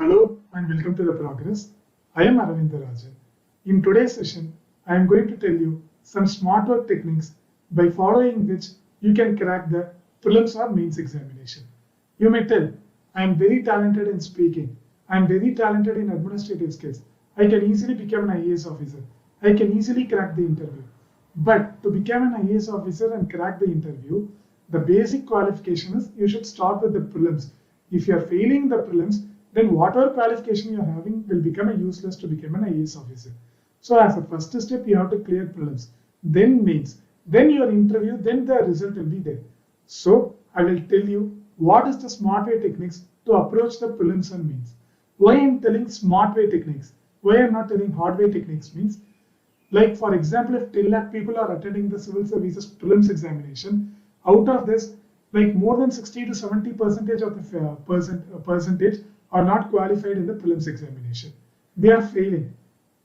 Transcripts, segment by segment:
Hello and welcome to the progress. I am Aravikalife. In today's session, I am going to tell you some smart work techniques by following which you can crack the prelims or mains examination. You may tell, I am very talented in speaking. I am very talented in administrative skills. I can easily become an IAS officer. I can easily crack the interview. But to become an IAS officer and crack the interview, the basic qualification is you should start with the prelims. If you are failing the prelims, then whatever qualification you are having will become useless to become an IAS officer. So as a first step, you have to clear prelims, then mains, then your interview, then the result will be there. So I will tell you what is the smart way techniques to approach the prelims and mains. Why I am telling smart way techniques? Why I am not telling hard way techniques means, like for example, if 10 lakh people are attending the civil services prelims examination, out of this, like more than 60 to 70% of the percentage are not qualified in the prelims examination. They are failing.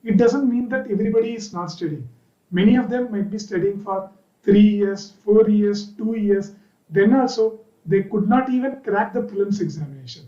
It doesn't mean that everybody is not studying. Many of them might be studying for 3 years, 4 years, 2 years. Then also they could not even crack the prelims examination.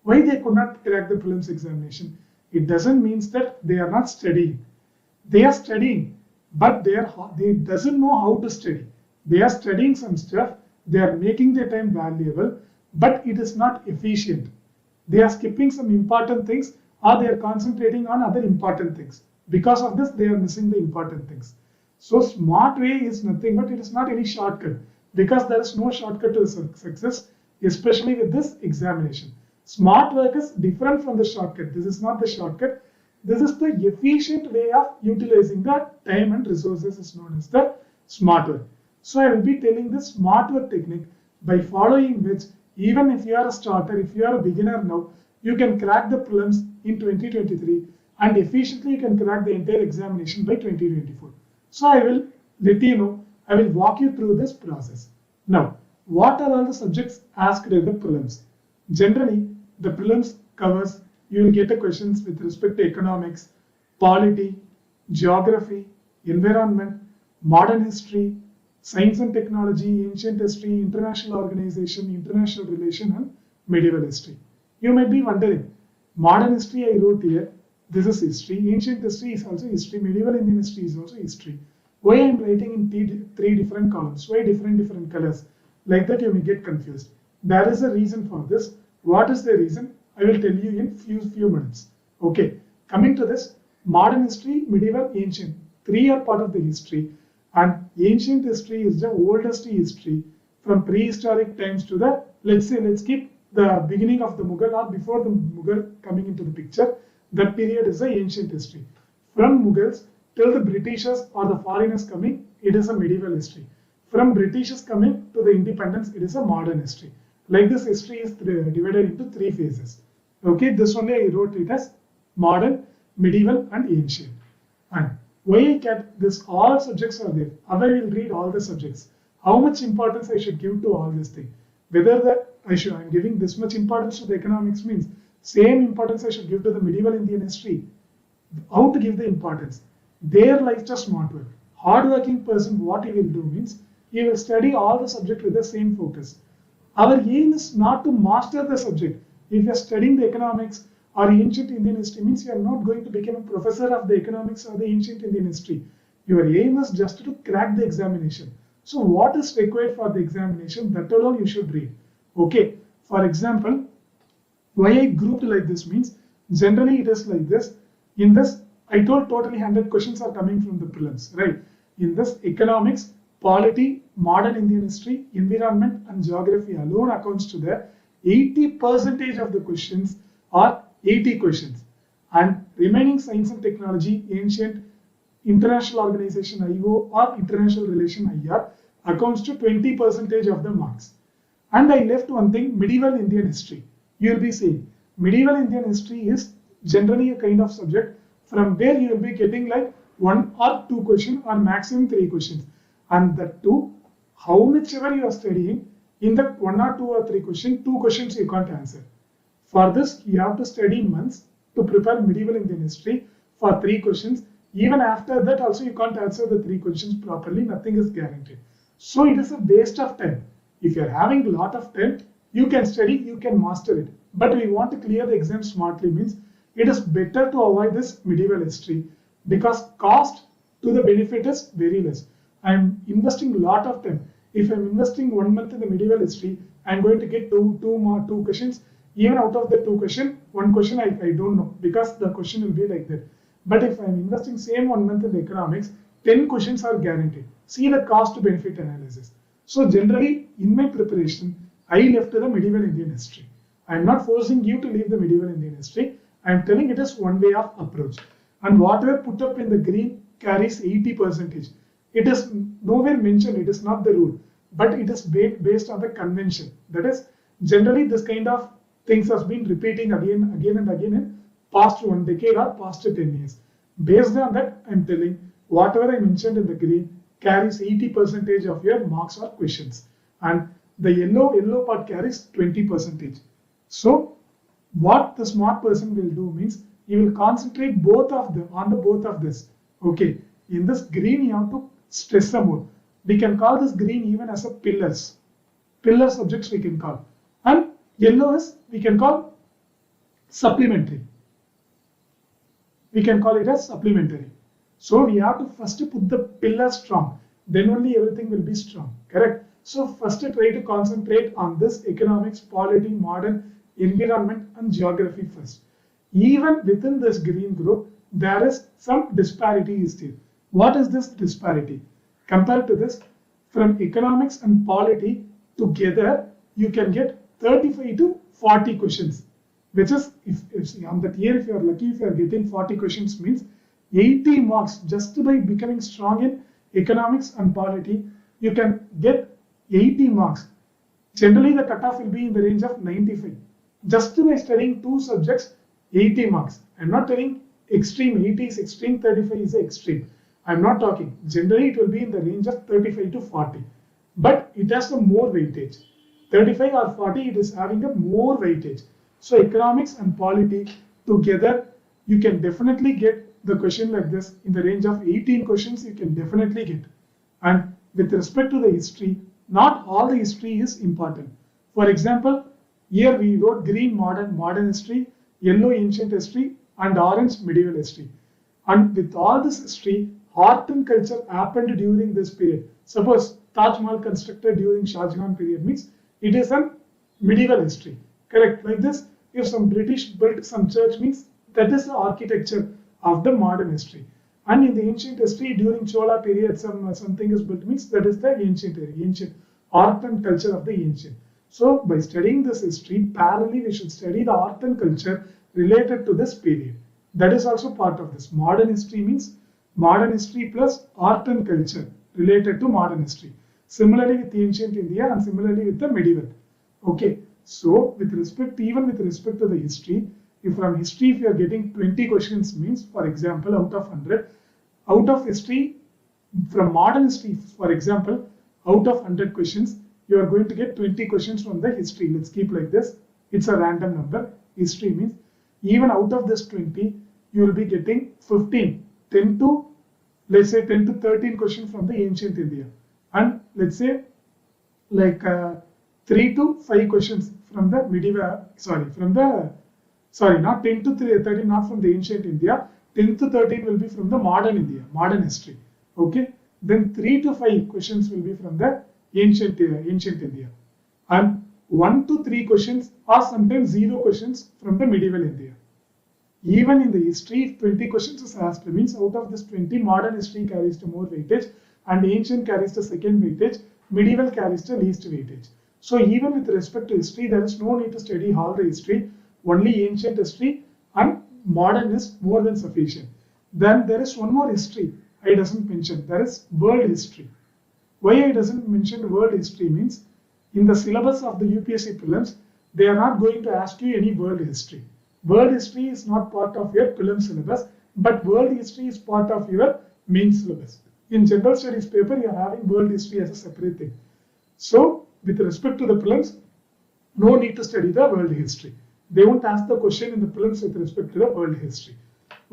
Why they could not crack the prelims examination? It doesn't mean that they are not studying. They are studying, but they doesn't know how to study. They are studying some stuff. They are making their time valuable, but it is not efficient. They are skipping some important things or they are concentrating on other important things. Because of this, they are missing the important things. So smart way is nothing but it is not any shortcut, because there is no shortcut to success, especially with this examination. Smart work is different from the shortcut. This is not the shortcut. This is the efficient way of utilizing the time and resources is known as the smart work. So I will be telling the smart work technique by following which, even if you are a starter, if you are a beginner now, you can crack the prelims in 2023 and efficiently you can crack the entire examination by 2024. So I will let you know, I will walk you through this process. Now, what are all the subjects asked in the prelims? Generally, the prelims covers, you will get the questions with respect to economics, polity, geography, environment, modern history, science and technology, ancient history, international organization, international relation, and medieval history. You might be wondering, modern history I wrote here, this is history, ancient history is also history, medieval Indian history is also history. Why I am writing in three different columns? Why different colors? Like that you may get confused. There is a reason for this. What is the reason? I will tell you in few minutes. Okay, coming to this, modern history, medieval, ancient, three are part of the history. And ancient history is the oldest history from prehistoric times to the, let's keep the beginning of the Mughal or before the Mughal coming into the picture. That period is the ancient history. From Mughals till the Britishers or the foreigners coming, it is a medieval history. From Britishers coming to the independence, it is a modern history. Like this history is divided into three phases. Okay, this only I wrote it as modern, medieval and ancient. And why I kept this, all subjects are there. How I will read all the subjects. How much importance I should give to all this thing. Whether that I'm giving this much importance to the economics means same importance I should give to the medieval Indian history. How to give the importance. Their life just smart work. Hardworking person, what he will do means he will study all the subject with the same focus. Our aim is not to master the subject. If you are studying the economics or ancient Indian history, means you are not going to become a professor of the economics or the ancient Indian history. Your aim is just to crack the examination. So what is required for the examination, that alone you should read. Okay, for example, why I grouped like this means, generally it is like this. In this, I told totally 100 questions are coming from the prelims, right? In this, economics, polity, modern Indian history, environment and geography alone accounts to the 80% of the questions are 80 questions, and remaining science and technology, ancient, international organization IO or international relation IR accounts to 20% of the marks. And I left one thing, medieval Indian history. You will be saying medieval Indian history is generally a kind of subject from where you will be getting like 1 or 2 questions or maximum 3 questions. And that too, how much ever you are studying, in the 1 or 2 or 3 questions, 2 questions you can't answer. For this, you have to study months to prepare medieval Indian history for 3 questions. Even after that, also you can't answer the 3 questions properly. Nothing is guaranteed. So it is a waste of time. If you are having a lot of time, you can study, you can master it. but we want to clear the exam smartly, means it is better to avoid this medieval history because cost to the benefit is very less. I am investing a lot of time. If I'm investing 1 month in the medieval history, I'm going to get two questions. Even out of the 2 questions, 1 question I don't know because the question will be like that. But if I'm investing same 1 month in the economics, 10 questions are guaranteed. See the cost to benefit analysis. So generally in my preparation, I left the medieval Indian history. I am not forcing you to leave the medieval Indian history. I am telling it is one way of approach. And whatever put up in the green carries 80%. It is nowhere mentioned, it is not the rule, but it is based on the convention. That is, generally this kind of things has been repeating again and again in past 1 decade or past 10 years. Based on that, I am telling whatever I mentioned in the green carries 80% of your marks or questions, and the yellow part carries 20%. So what the smart person will do means he will concentrate both of them on the both of this. Okay, in this green you have to stress some more. We can call this green even as a pillar subjects we can call, and yellow is we can call supplementary. We can call it as supplementary. So we have to first put the pillar strong, then only everything will be strong, correct? So first try to concentrate on this economics, polity, modern, environment and geography first. Even within this green group, there is some disparity still. What is this disparity? Compared to this, from economics and polity together, you can get 35 to 40 questions, which is, if on that year, if you are lucky, if you are getting 40 questions, means 80 marks just by becoming strong in economics and polity, you can get 80 marks. Generally, the cutoff will be in the range of 95. Just by studying 2 subjects, 80 marks. I'm not telling extreme, 80 is extreme, 35 is extreme. I'm not talking. Generally, it will be in the range of 35 to 40. But it has a more weightage. 35 or 40, it is having a more weightage. So economics and polity together, you can definitely get the question like this in the range of 18 questions you can definitely get. And with respect to the history, not all the history is important. For example, here we wrote green modern history, yellow ancient history and orange medieval history. And with all this history, art and culture happened during this period. Suppose Taj Mahal constructed during Shah Jahan period means it is a medieval history, correct? Like this, if some British built some church means that is the architecture of the modern history. And in the ancient history during Chola period, something is built means that is the ancient art and culture of the ancient. So by studying this history, parallelly we should study the art and culture related to this period. That is also part of this. Modern history means modern history plus art and culture related to modern history. Similarly with ancient India and similarly with the medieval. Okay, so with respect, even with respect to the history, if from history if you are getting 20 questions means, for example, out of 100, out of history, from modern history, for example, out of 100 questions, you are going to get 20 questions from the history. Let's keep like this. It's a random number. History means even out of this 20, you will be getting 15, 10 to, let's say 10 to 13 questions from the ancient India. And let's say like 3 to 5 questions from the medieval, not 10 to 13, not from the ancient India. 10 to 13 will be from the modern India, modern history. Okay. Then 3 to 5 questions will be from the ancient India. And 1 to 3 questions or sometimes 0 questions from the medieval India. Even in the history, if 20 questions is asked, means out of this 20, modern history carries the more weightage and ancient carries the second weightage, medieval carries the least weightage. So even with respect to history, there is no need to study all the history, only ancient history and modern is more than sufficient. Then there is one more history I doesn't mention, that is world history. Why I doesn't mention world history means in the syllabus of the UPSC prelims, they are not going to ask you any world history. World history is not part of your prelim syllabus, but world history is part of your main syllabus. In general studies paper, you are having world history as a separate thing. So with respect to the prelims, no need to study the world history. They won't ask the question in the prelims with respect to the world history.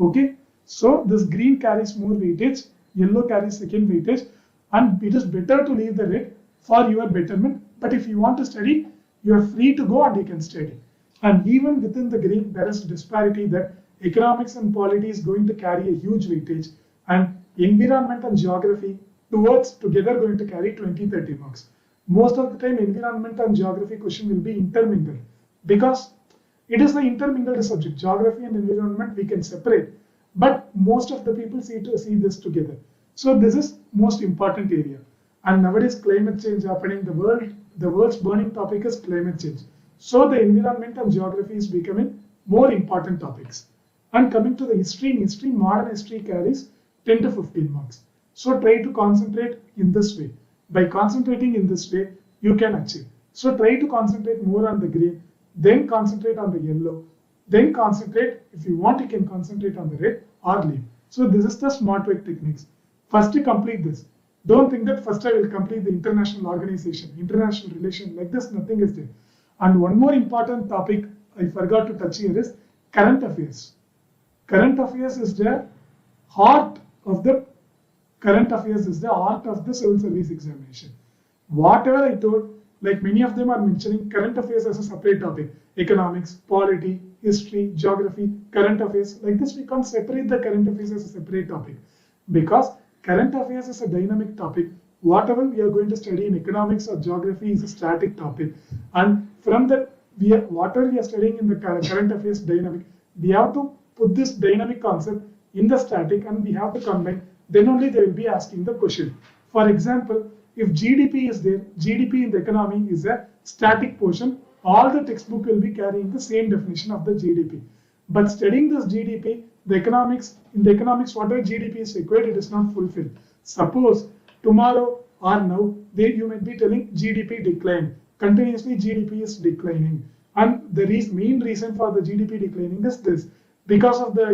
Okay, so this green carries more weightage, yellow carries second weightage, and it is better to leave the red for your betterment. But if you want to study, you are free to go and you can study. And even within the green, there is disparity that economics and polity is going to carry a huge weightage, and environment and geography towards together going to carry 20-30 marks. Most of the time, environment and geography question will be intermingled because it is the intermingled subject. Geography and environment we can separate, but most of the people see this together. So this is most important area. And nowadays climate change happening, the world's burning topic is climate change. So the environment and geography is becoming more important topics. And coming to the history, in history, modern history carries 10 to 15 marks. So try to concentrate in this way. By concentrating in this way, you can achieve. So try to concentrate more on the green, then concentrate on the yellow, then concentrate, if you want, you can concentrate on the red or leave. So this is the smart work techniques. First to complete this. Don't think that first I will complete the international organization, international relation, like this, nothing is there. And one more important topic I forgot to touch here is current affairs. Current affairs is the heart of the art of the civil service examination. Whatever I told, like many of them are mentioning current affairs as a separate topic. Economics, polity, history, geography, current affairs. Like this, we can't separate the current affairs as a separate topic because current affairs is a dynamic topic. Whatever we are going to study in economics or geography is a static topic. And from that, whatever we are studying in the current affairs dynamic, we have to put this dynamic concept in the static and we have to combine. Then only they will be asking the question. For example, if GDP is there, GDP in the economy is a static portion, all the textbook will be carrying the same definition of the GDP. But studying this GDP, in the economics, whatever GDP is required, it is not fulfilled. Suppose tomorrow or now, you might be telling GDP decline. Continuously GDP is declining. And the main reason for the GDP declining is this. Because of the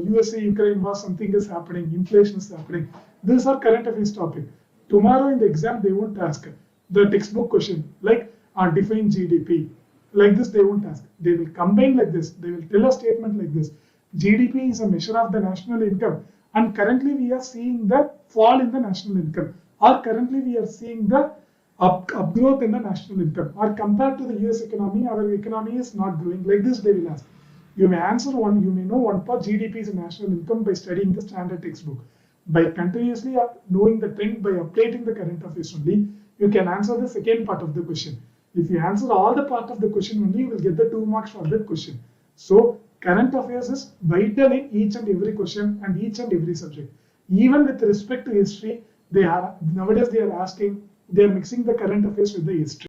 USA-Ukraine war, something is happening, inflation is happening. These are current affairs topic. Tomorrow in the exam, they won't ask the textbook question like define GDP. Like this, they won't ask. They will combine like this. They will tell a statement like this. GDP is a measure of the national income. And currently we are seeing the fall in the national income. Or currently we are seeing the upgrowth in the national income. Or compared to the US economy, our economy is not growing. Like this, they will ask. You may know one part GDP is a national income by studying the standard textbook. By continuously knowing the trend, by updating the current affairs only, you can answer the second part of the question. If you answer all the part of the question only, you will get the 2 marks for that question. So current affairs is vital in each and every question and each and every subject. Even with respect to history, nowadays they are mixing the current affairs with the history.